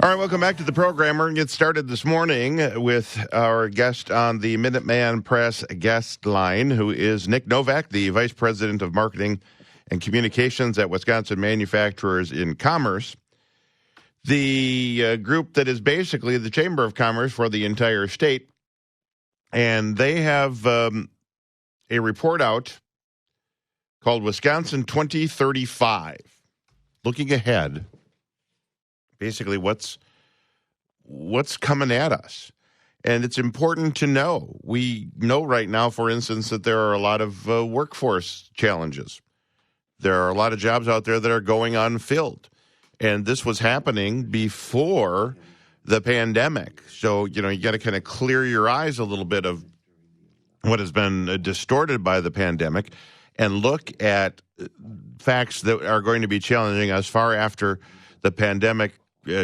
All right, welcome back to the program. We're going to get started this morning with our guest on the Minuteman Press guest line, who is Nick Novak, the Vice President of Marketing and Communications at Wisconsin Manufacturers in Commerce, the group that is basically the Chamber of Commerce for the entire state. And they have a report out called Wisconsin 2035, looking ahead. Basically, what's coming at us. And it's important to know. We know right now, for instance, that there are a lot of workforce challenges. There are a lot of jobs out there that are going unfilled. And this was happening before the pandemic. So, you got to kind of clear your eyes a little bit of what has been distorted by the pandemic and look at facts that are going to be challenging us far after the pandemic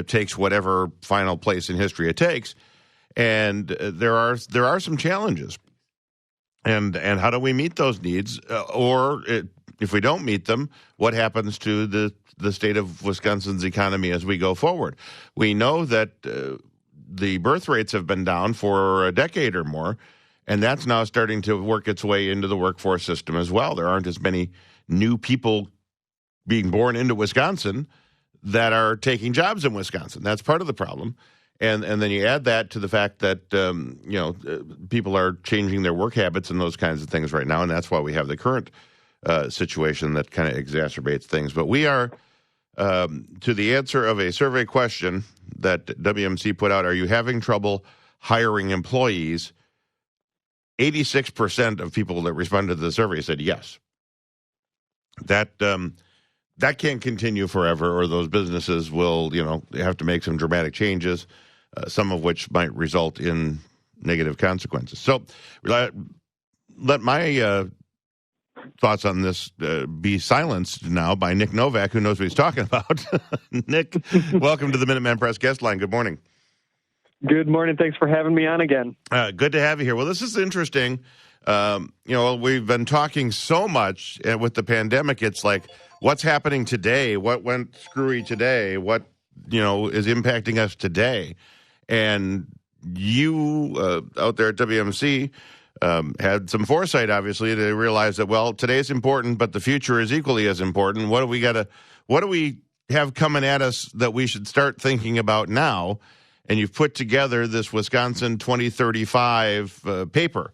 takes whatever final place in history it takes, and there are some challenges, and how do we meet those needs, if we don't meet them, what happens to the state of Wisconsin's economy as we go forward? We know that the birth rates have been down for a decade or more, and that's now starting to work its way into the workforce system as well. There aren't as many new people being born into Wisconsin that are taking jobs in Wisconsin. That's part of the problem. And then you add that to the fact that, people are changing their work habits and those kinds of things right now, and that's why we have the current situation that kind of exacerbates things. But we are, to the answer of a survey question that WMC put out, are you having trouble hiring employees? 86% of people that responded to the survey said yes. That can't continue forever, or those businesses will, have to make some dramatic changes, some of which might result in negative consequences. So let my thoughts on this be silenced now by Nick Novak, who knows what he's talking about. Nick, welcome to the Minuteman Press guest line. Good morning. Good morning. Thanks for having me on again. Good to have you here. Well, this is interesting. We've been talking so much with the pandemic. It's like, what's happening today? What went screwy today? What, is impacting us today? And you out there at WMC had some foresight, obviously, to realize that, well, today's important, but the future is equally as important. What do we have coming at us that we should start thinking about now? And you've put together this Wisconsin 2035 paper.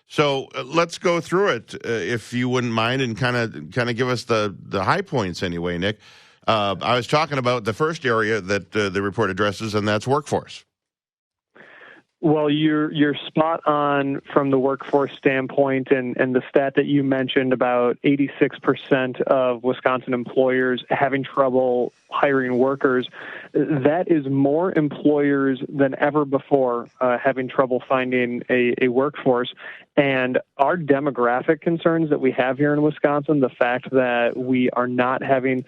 So let's go through it, if you wouldn't mind, and kind of give us the high points anyway, Nick. I was talking about the first area that the report addresses, and that's workforce. Well, you're spot on from the workforce standpoint, and the stat that you mentioned about 86% of Wisconsin employers having trouble hiring workers. That is more employers than ever before having trouble finding a workforce. And our demographic concerns that we have here in Wisconsin, the fact that we are not having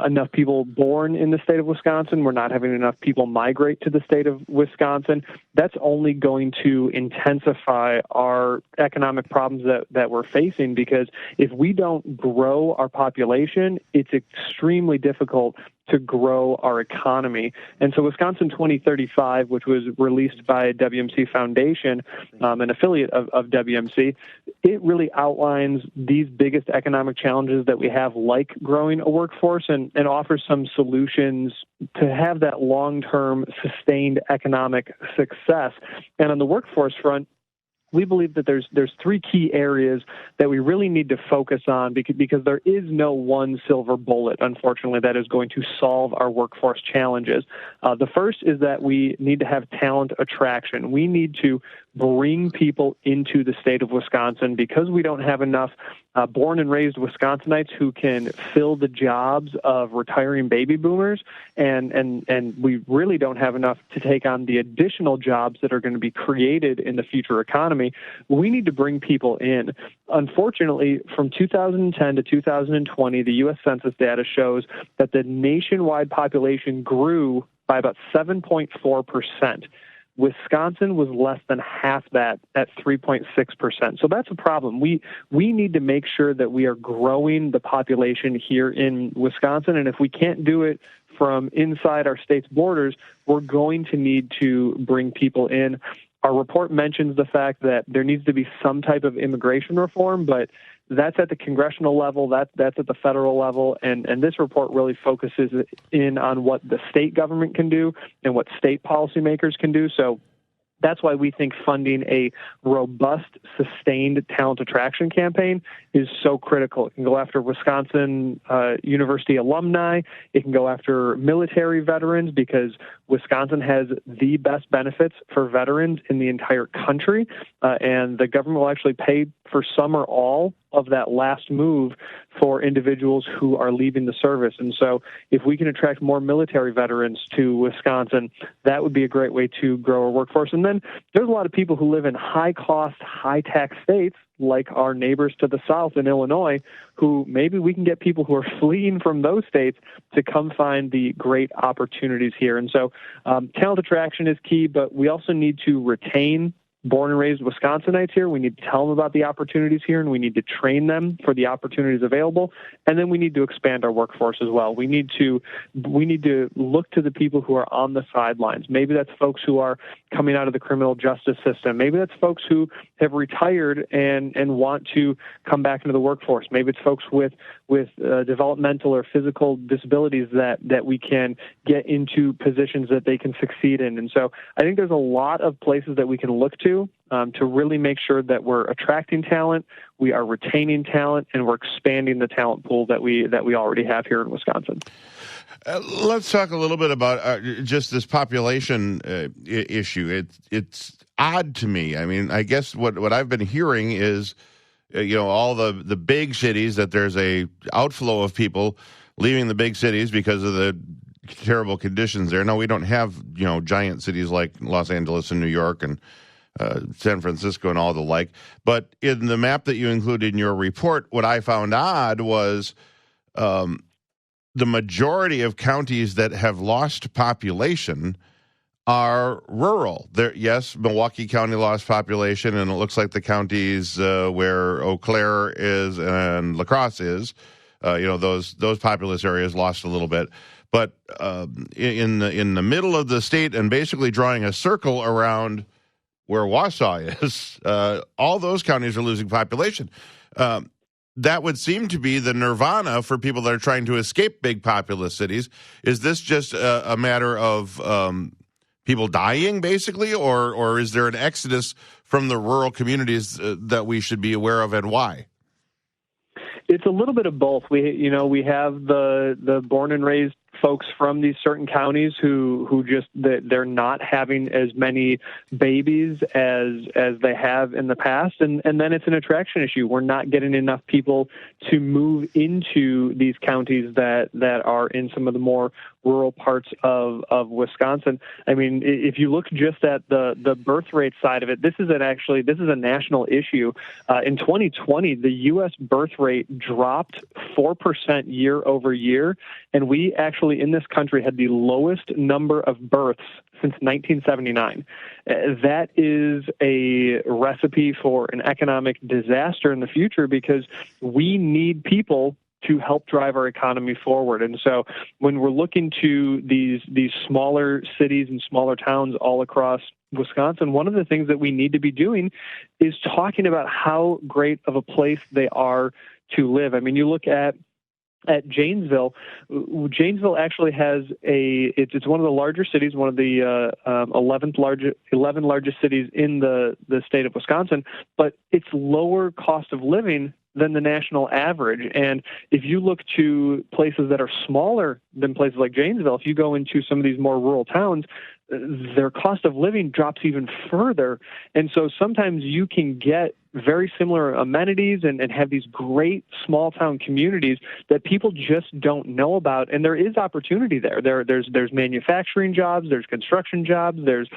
enough people born in the state of Wisconsin, we're not having enough people migrate to the state of Wisconsin, that's only going to intensify our economic problems that we're facing, because if we don't grow our population, it's extremely difficult to grow our economy. And so Wisconsin 2035, which was released by WMC Foundation, an affiliate of WMC, it really outlines these biggest economic challenges that we have, like growing a workforce, and offers some solutions to have that long-term sustained economic success. And on the workforce front, we believe that there's three key areas that we really need to focus on, because there is no one silver bullet, unfortunately, that is going to solve our workforce challenges. The first is that we need to have talent attraction. We need to bring people into the state of Wisconsin, because we don't have enough born and raised Wisconsinites who can fill the jobs of retiring baby boomers, and we really don't have enough to take on the additional jobs that are going to be created in the future economy. We need to bring people in. Unfortunately, from 2010 to 2020, the U.S. Census data shows that the nationwide population grew by about 7.4%. Wisconsin was less than half that at 3.6%. So that's a problem. We need to make sure that we are growing the population here in Wisconsin, and if we can't do it from inside our state's borders, we're going to need to bring people in. Our report mentions the fact that there needs to be some type of immigration reform, but that's at the congressional level, that's at the federal level, and this report really focuses in on what the state government can do and what state policymakers can do. So that's why we think funding a robust, sustained talent attraction campaign is so critical. It can go after Wisconsin University alumni. It can go after military veterans because Wisconsin has the best benefits for veterans in the entire country, and the government will actually pay for some or all of that last move for individuals who are leaving the service. And so if we can attract more military veterans to Wisconsin, that would be a great way to grow our workforce. And then there's a lot of people who live in high-cost, high-tax states like our neighbors to the south in Illinois, who maybe we can get people who are fleeing from those states to come find the great opportunities here. And so talent attraction is key, but we also need to retain born and raised Wisconsinites here. We need to tell them about the opportunities here, and we need to train them for the opportunities available. And then we need to expand our workforce as well. We need to look to the people who are on the sidelines. Maybe that's folks who are coming out of the criminal justice system. Maybe that's folks who have retired and want to come back into the workforce. Maybe it's folks with developmental or physical disabilities that we can get into positions that they can succeed in. And so I think there's a lot of places that we can look to really make sure that we're attracting talent, we are retaining talent, and we're expanding the talent pool that we already have here in Wisconsin. Let's talk a little bit about just this population issue. It's odd to me. I mean, I guess what I've been hearing is, all the big cities, that there's a outflow of people leaving the big cities because of the terrible conditions there. No, we don't have, giant cities like Los Angeles and New York and San Francisco and all the like. But in the map that you included in your report, what I found odd was the majority of counties that have lost population are rural. Yes, Milwaukee County lost population, and it looks like the counties where Eau Claire is and La Crosse is, those populous areas lost a little bit. But in the middle of the state, and basically drawing a circle around where Wausau is, all those counties are losing population. That would seem to be the nirvana for people that are trying to escape big populous cities. Is this just a matter of people dying, basically, or is there an exodus from the rural communities that we should be aware of, and why? It's a little bit of both. We have the born and raised folks from these certain counties who just they're not having as many babies as they have in the past, and then it's an attraction issue. We're not getting enough people to move into these counties that are in some of the more rural parts of Wisconsin. I mean, if you look just at the birth rate side of it, this is a national issue. In 2020, the U.S. birth rate dropped 4% year over year, and we actually in this country had the lowest number of births since 1979. That is a recipe for an economic disaster in the future because we need people to help drive our economy forward. And so when we're looking to these smaller cities and smaller towns all across Wisconsin, one of the things that we need to be doing is talking about how great of a place they are to live. I mean, you look at Janesville. Janesville actually has it's one of the larger cities, one of the 11 largest cities in the state of Wisconsin, but it's lower cost of living than the national average. And if you look to places that are smaller than places like Janesville, if you go into some of these more rural towns, their cost of living drops even further. And so sometimes you can get very similar amenities and have these great small town communities that people just don't know about. And there is opportunity there. There's manufacturing jobs, there's construction jobs, there's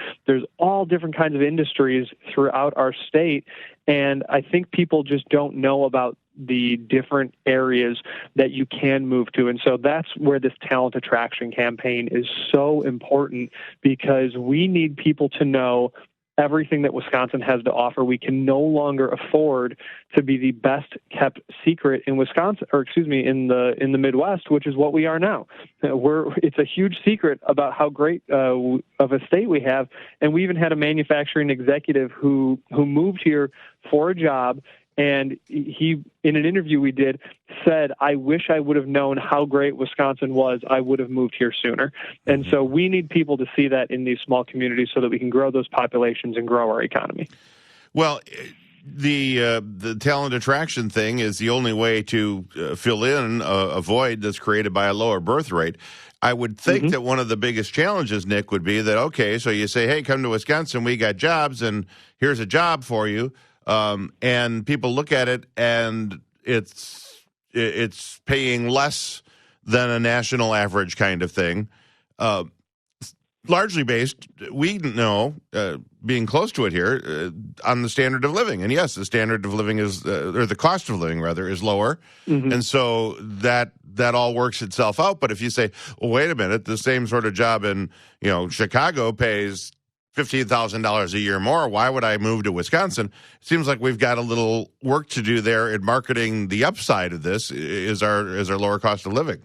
all different kinds of industries throughout our state. And I think people just don't know about the different areas that you can move to. And so that's where this talent attraction campaign is so important, because we need people to know everything that Wisconsin has to offer. We can no longer afford to be the best kept secret in Wisconsin, or excuse me, in the Midwest, which is what we are now. It's a huge secret about how great of a state we have, and we even had a manufacturing executive who moved here for a job. And he, in an interview we did, said, "I wish I would have known how great Wisconsin was. I would have moved here sooner." And so we need people to see that in these small communities so that we can grow those populations and grow our economy. Well, the talent attraction thing is the only way to fill in a void that's created by a lower birth rate. I would think that one of the biggest challenges, Nick, would be that, okay, so you say, hey, come to Wisconsin, we got jobs, and here's a job for you. And people look at it, and it's paying less than a national average kind of thing. Largely based, we know, being close to it here, on the standard of living. And yes, the standard of living is, or the cost of living rather, is lower. And so that all works itself out. But if you say, well, wait a minute, the same sort of job in, Chicago pays $15,000 a year more, why would I move to Wisconsin? It seems like we've got a little work to do there in marketing. The upside of this is our lower cost of living.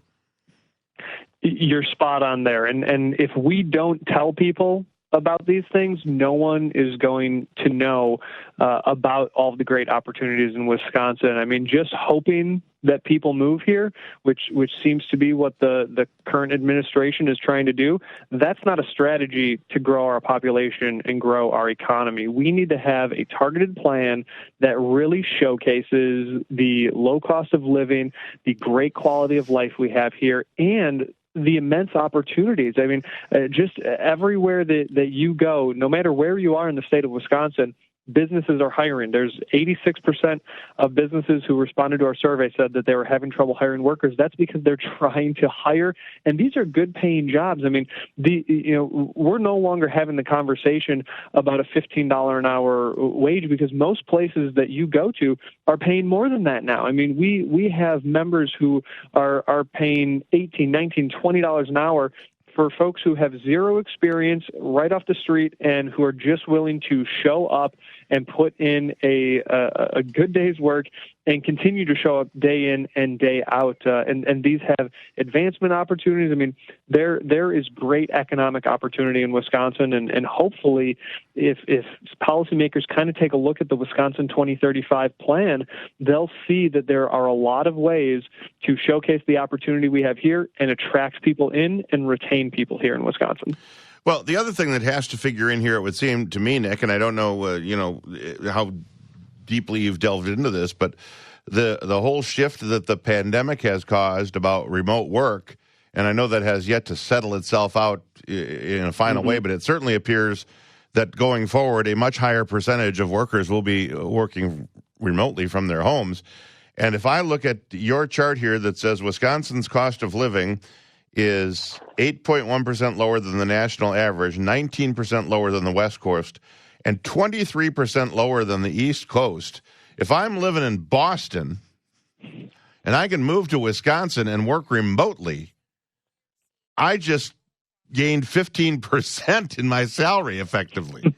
You're spot on there. And if we don't tell people about these things, no one is going to know about all of the great opportunities in Wisconsin. I mean, just hoping that people move here, which seems to be what the current administration is trying to do, that's not a strategy to grow our population and grow our economy. We need to have a targeted plan that really showcases the low cost of living, the great quality of life we have here, and the immense opportunities. I mean, just everywhere that you go, no matter where you are in the state of Wisconsin, businesses are hiring. There's 86% of businesses who responded to our survey said that they were having trouble hiring workers. That's because they're trying to hire, and these are good paying jobs. I mean, we're no longer having the conversation about a $15 an hour wage, because most places that you go to are paying more than that now. I mean, we have members who are paying $18, $19, $20 an hour for folks who have zero experience right off the street and who are just willing to show up and put in a good day's work and continue to show up day in and day out. And these have advancement opportunities. I mean, there is great economic opportunity in Wisconsin, and hopefully if policymakers kind of take a look at the Wisconsin 2035 plan, they'll see that there are a lot of ways to showcase the opportunity we have here and attract people in and retain people here in Wisconsin. Well, the other thing that has to figure in here, it would seem to me, Nick, and I don't know, how deeply you've delved into this, but the whole shift that the pandemic has caused about remote work, and I know that has yet to settle itself out in a final way, but it certainly appears that going forward, a much higher percentage of workers will be working remotely from their homes. And if I look at your chart here that says Wisconsin's cost of living is 8.1% lower than the national average, 19% lower than the West Coast, and 23% lower than the East Coast. If I'm living in Boston and I can move to Wisconsin and work remotely, I just gained 15% in my salary effectively.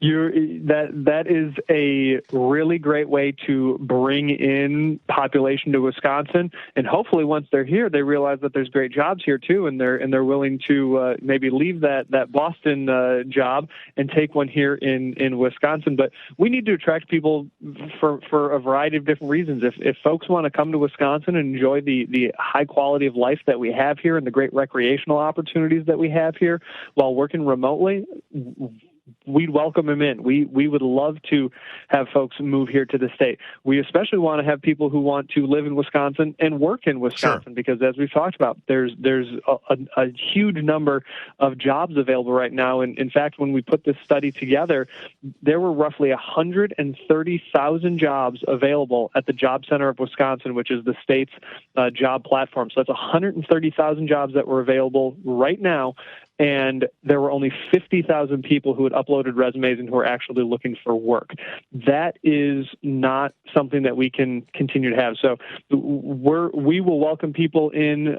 That is a really great way to bring in population to Wisconsin, and hopefully once they're here, they realize that there's great jobs here too, and they're willing to maybe leave that Boston job and take one here in Wisconsin. But we need to attract people for a variety of different reasons. If folks want to come to Wisconsin and enjoy the high quality of life that we have here and the great recreational opportunities that we have here while working remotely, we'd welcome them in. We would love to have folks move here to the state. We especially want to have people who want to live in Wisconsin and work in Wisconsin, because as we've talked about, there's a huge number of jobs available right now. And in fact, when we put this study together, there were roughly 130,000 jobs available at the Job Center of Wisconsin, which is the state's job platform. So that's 130,000 jobs that were available right now. and there were only 50,000 people who had uploaded resumes and who were actually looking for work. That is not something that we can continue to have. So we will welcome people in,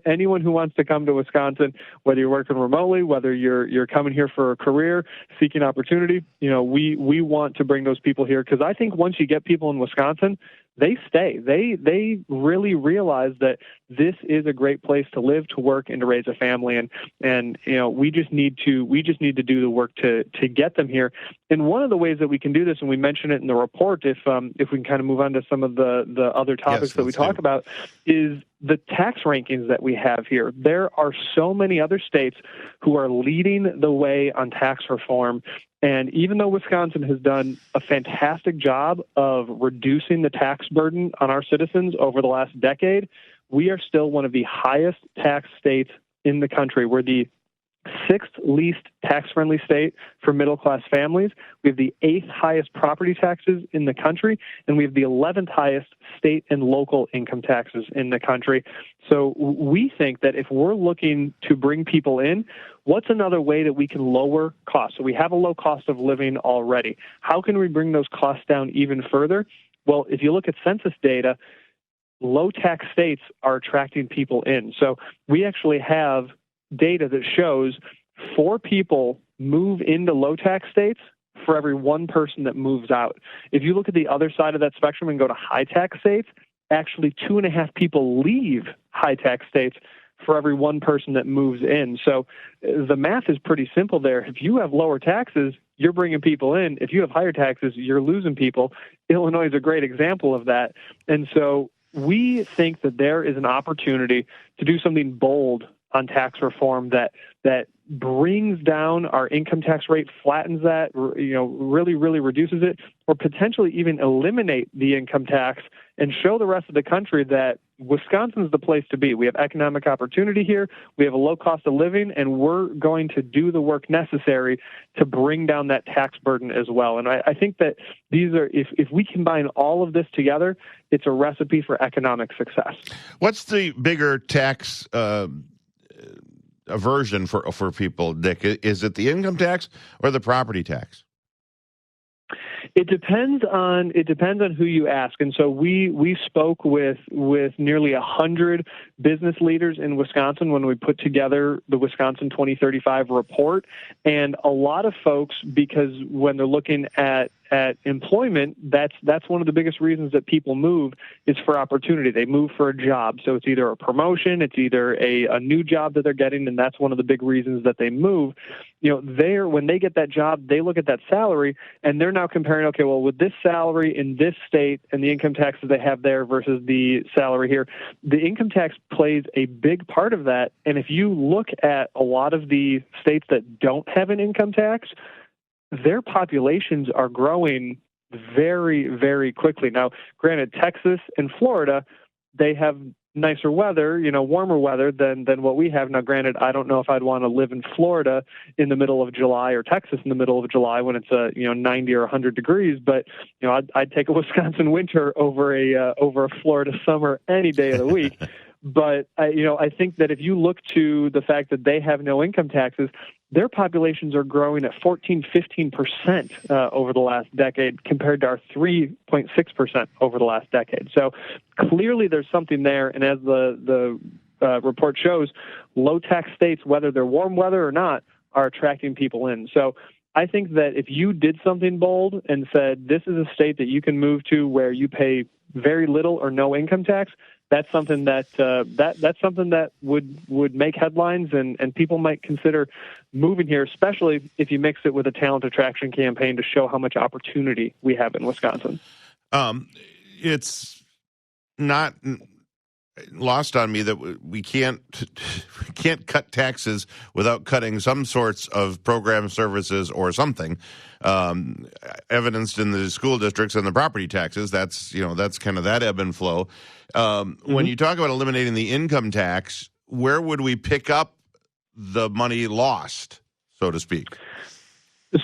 anyone who wants to come to Wisconsin, whether you're working remotely, whether you're coming here for a career, seeking opportunity. We want to bring those people here, because I think once you get people in Wisconsin, they stay. They really realize that this is a great place to live, to work, and to raise a family. And we just need to do the work to get them here. And one of the ways that we can do this, and we mention it in the report, if we can kind of move on to some of the other topics that we talk about, is the tax rankings that we have here. There are so many other states who are leading the way on tax reform. And even though Wisconsin has done a fantastic job of reducing the tax burden on our citizens over the last decade, we are still one of the highest tax states in the country. We're the sixth least tax-friendly state for middle-class families. We have the eighth highest property taxes in the country, and we have the 11th highest state and local income taxes in the country. So we think that if we're looking to bring people in, what's another way that we can lower costs? So we have a low cost of living already. How can we bring those costs down even further? Well, if you look at census data, low-tax states are attracting people in. So we actually have data that shows 4 people move into low-tax states for every 1 person that moves out. If you look at the other side of that spectrum and go to high-tax states, actually 2.5 people leave high-tax states for every 1 person that moves in. So the math is pretty simple there. If you have lower taxes, you're bringing people in. If you have higher taxes, you're losing people. Illinois is a great example of that. And so we think that there is an opportunity to do something bold on tax reform that brings down our income tax rate, flattens that, really reduces it, or potentially even eliminate the income tax and show the rest of the country that Wisconsin's the place to be. We have economic opportunity here. We have a low cost of living, and we're going to do the work necessary to bring down that tax burden as well. And I think that these are, if we combine all of this together, it's a recipe for economic success. What's the bigger tax aversion for people, Dick? Is it the income tax or the property tax? It depends on who you ask. And so we spoke with nearly 100 business leaders in Wisconsin when we put together the Wisconsin 2035 report. And a lot of folks, because when they're looking at employment, that's one of the biggest reasons that people move is for opportunity. They move for a job. So it's either a promotion, it's either a new job that they're getting, and that's one of the big reasons that they move. When they get that job, they look at that salary, and they're now comparing, okay, well, with this salary in this state and the income tax that they have there versus the salary here, the income tax plays a big part of that. And if you look at a lot of the states that don't have an income tax, their populations are growing very, very quickly. Now, granted, Texas and Florida, they have nicer weather, warmer weather than what we have. Now, granted, I don't know if I'd want to live in Florida in the middle of July or Texas in the middle of July when it's 90 or 100 degrees. But I'd take a Wisconsin winter over a Florida summer any day of the week. But I think that if you look to the fact that they have no income taxes, their populations are growing at 15% over the last decade compared to our 3.6% over the last decade. So clearly there's something there. And as the report shows, low-tax states, whether they're warm weather or not, are attracting people in. So I think that if you did something bold and said, this is a state that you can move to where you pay very little or no income tax, that's something that that's something that would make headlines, and people might consider moving here, especially if you mix it with a talent attraction campaign to show how much opportunity we have in Wisconsin. It's not lost on me that we can't cut taxes without cutting some sorts of program services or something, evidenced in the school districts and the property taxes. That's kind of that ebb and flow. When you talk about eliminating the income tax, where would we pick up the money lost, so to speak?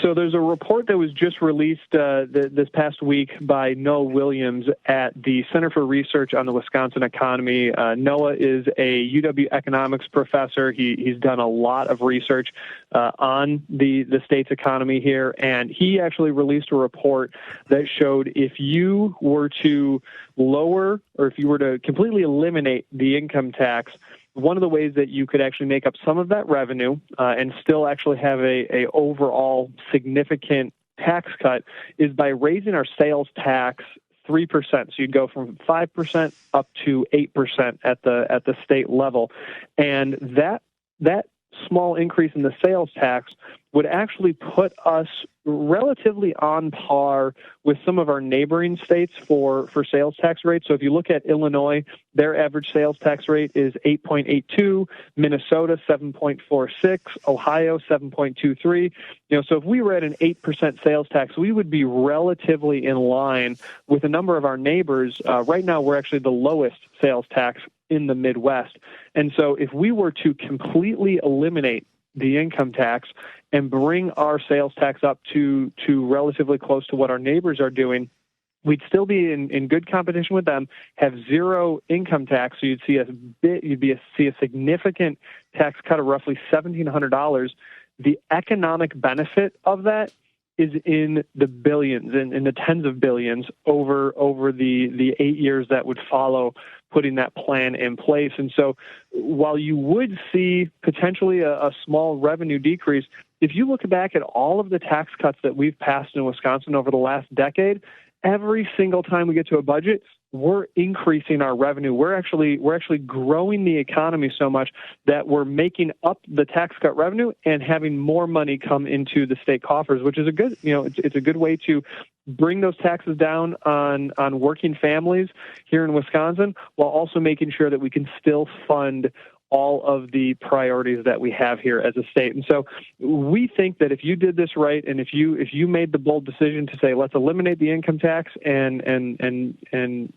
So there's a report that was just released this past week by Noah Williams at the Center for Research on the Wisconsin Economy. Noah is a UW economics professor. He's done a lot of research on the state's economy here, and he actually released a report that showed if you were to lower or if you were to completely eliminate the income tax, one of the ways that you could actually make up some of that revenue and still actually have a overall significant tax cut is by raising our sales tax 3%. So you'd go from 5% up to 8% at the state level, and that small increase in the sales tax would actually put us relatively on par with some of our neighboring states for sales tax rates. So if you look at Illinois, their average sales tax rate is 8.82, Minnesota 7.46, Ohio 7.23. So if we were at an 8% sales tax, we would be relatively in line with a number of our neighbors. Right now, we're actually the lowest sales tax in the Midwest. And so if we were to completely eliminate the income tax and bring our sales tax up to relatively close to what our neighbors are doing, we'd still be in good competition with them, have zero income tax, so you'd see a significant tax cut of roughly $1,700. The economic benefit of that is in the billions, in the tens of billions over the 8 years that would follow putting that plan in place. And so while you would see potentially a small revenue decrease, if you look back at all of the tax cuts that we've passed in Wisconsin over the last decade, every single time we get to a budget, we're increasing our revenue. We're actually growing the economy so much that we're making up the tax cut revenue and having more money come into the state coffers, which is a good, it's a good way to bring those taxes down on working families here in Wisconsin, while also making sure that we can still fund all of the priorities that we have here as a state. And so we think that if you did this right, and if you made the bold decision to say, let's eliminate the income tax and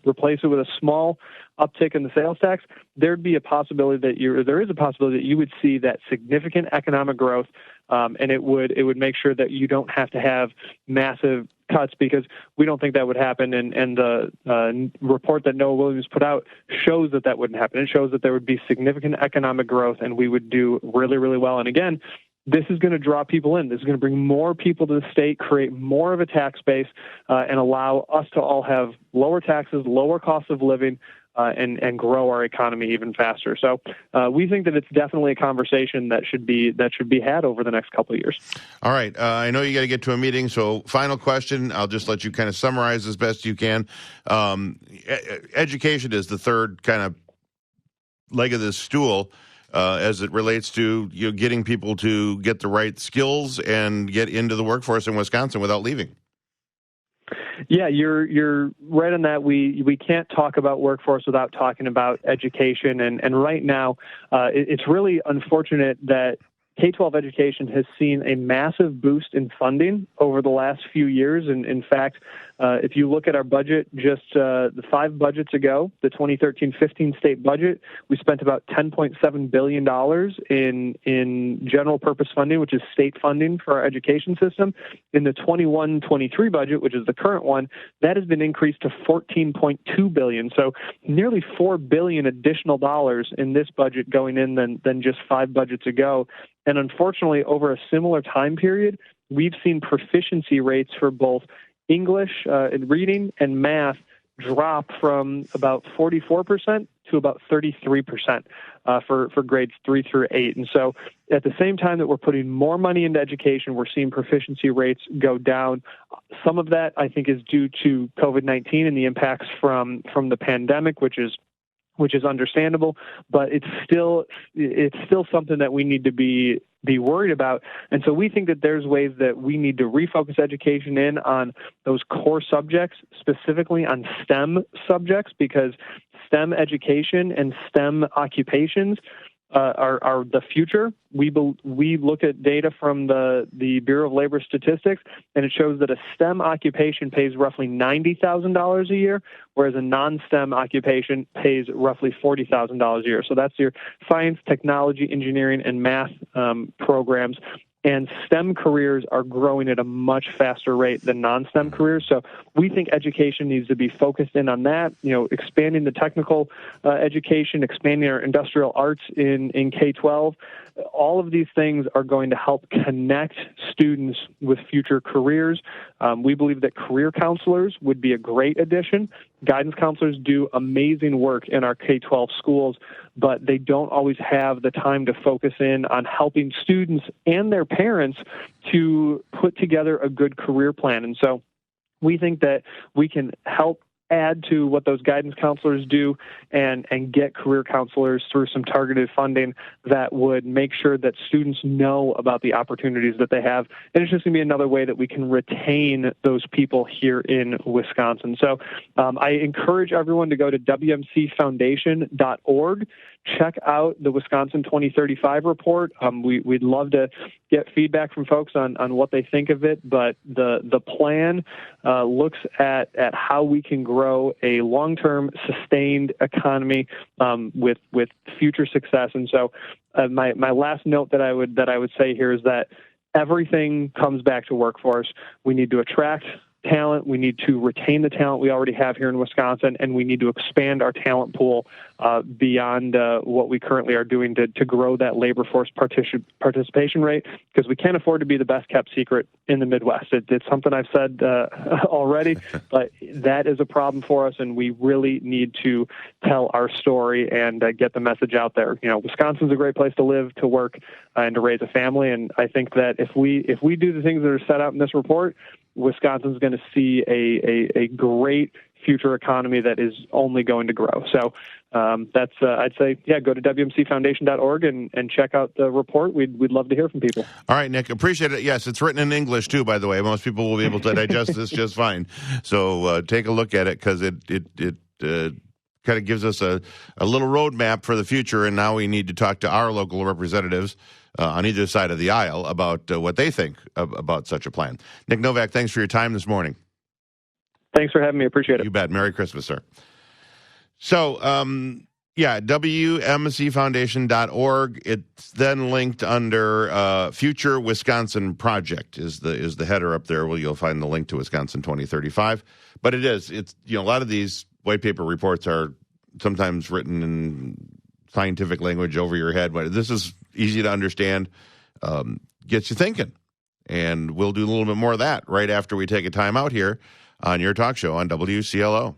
replace it with a small uptick in the sales tax, there is a possibility that you would see that significant economic growth, and it would make sure that you don't have to have massive cuts, because we don't think that would happen. And the report that Noah Williams put out shows that wouldn't happen. It shows that there would be significant economic growth, and we would do really, really well. And again, this is going to draw people in. This is going to bring more people to the state, create more of a tax base, and allow us to all have lower taxes, lower cost of living, and grow our economy even faster. So we think that it's definitely a conversation that should be had over the next couple of years. All right. I know you got to get to a meeting, so final question. I'll just let you kind of summarize as best you can. Education is the third kind of leg of this stool as it relates to getting people to get the right skills and get into the workforce in Wisconsin without leaving. Yeah, you're right on that. We can't talk about workforce without talking about education. And right now, it's really unfortunate that K-12 education has seen a massive boost in funding over the last few years. And in fact, if you look at our budget just the 5 budgets ago, the 2013-15 state budget, we spent about $10.7 billion in general purpose funding, which is state funding for our education system. In the 21-23 budget, which is the current one, that has been increased to $14.2 billion. So nearly $4 billion additional dollars in this budget going in than just 5 budgets ago. And unfortunately, over a similar time period, we've seen proficiency rates for both English in reading and math drop from about 44% to about 33% for grades 3 through 8. And so at the same time that we're putting more money into education, we're seeing proficiency rates go down. Some of that, I think, is due to COVID-19 and the impacts from the pandemic, which is understandable, but it's still something that we need to be worried about. And so we think that there's ways that we need to refocus education in on those core subjects, specifically on STEM subjects, because STEM education and STEM occupations are the future. We look at data from the Bureau of Labor Statistics, and it shows that a STEM occupation pays roughly $90,000 a year, whereas a non-STEM occupation pays roughly $40,000 a year. So that's your science, technology, engineering, and math programs. and STEM careers are growing at a much faster rate than non-STEM careers. So we think education needs to be focused in on that, expanding the technical education, expanding our industrial arts in K-12. All of these things are going to help connect students with future careers. We believe that career counselors would be a great addition. Guidance counselors do amazing work in our K-12 schools, but they don't always have the time to focus in on helping students and their parents to put together a good career plan. And so we think that we can help add to what those guidance counselors do and get career counselors through some targeted funding that would make sure that students know about the opportunities that they have. And it's just going to be another way that we can retain those people here in Wisconsin. So I encourage everyone to go to wmcfoundation.org. Check out the Wisconsin 2035 report. We'd love to get feedback from folks on what they think of it, but the plan looks at how we can grow a long-term sustained economy with future success. And so my last note that I would say here is that everything comes back to workforce. We need to attract talent. We need to retain the talent we already have here in Wisconsin, and we need to expand our talent pool beyond what we currently are doing to grow that labor force participation rate, because we can't afford to be the best kept secret in the Midwest. It's something I've said already, but that is a problem for us, and we really need to tell our story and get the message out there. Wisconsin's a great place to live, to work, and to raise a family, and I think that if we do the things that are set out in this report, Wisconsin's going to see a great future economy that is only going to grow. So that's I'd say, go to wmcfoundation.org and check out the report. We'd love to hear from people. All right, Nick, appreciate it. Yes, it's written in English too, by the way. Most people will be able to digest this just fine. So take a look at it, because it kind of gives us a little roadmap for the future, and now we need to talk to our local representatives on either side of the aisle about what they think about such a plan. Nick Novak, thanks for your time this morning. Thanks for having me. Appreciate it. You bet. Merry Christmas, sir. So, wmcfoundation.org. It's then linked under Future Wisconsin Project is the header up there where you'll find the link to Wisconsin 2035. But it's a lot of these white paper reports are sometimes written in scientific language over your head. But this is easy to understand, gets you thinking. And we'll do a little bit more of that right after we take a time out here on your talk show on WCLO.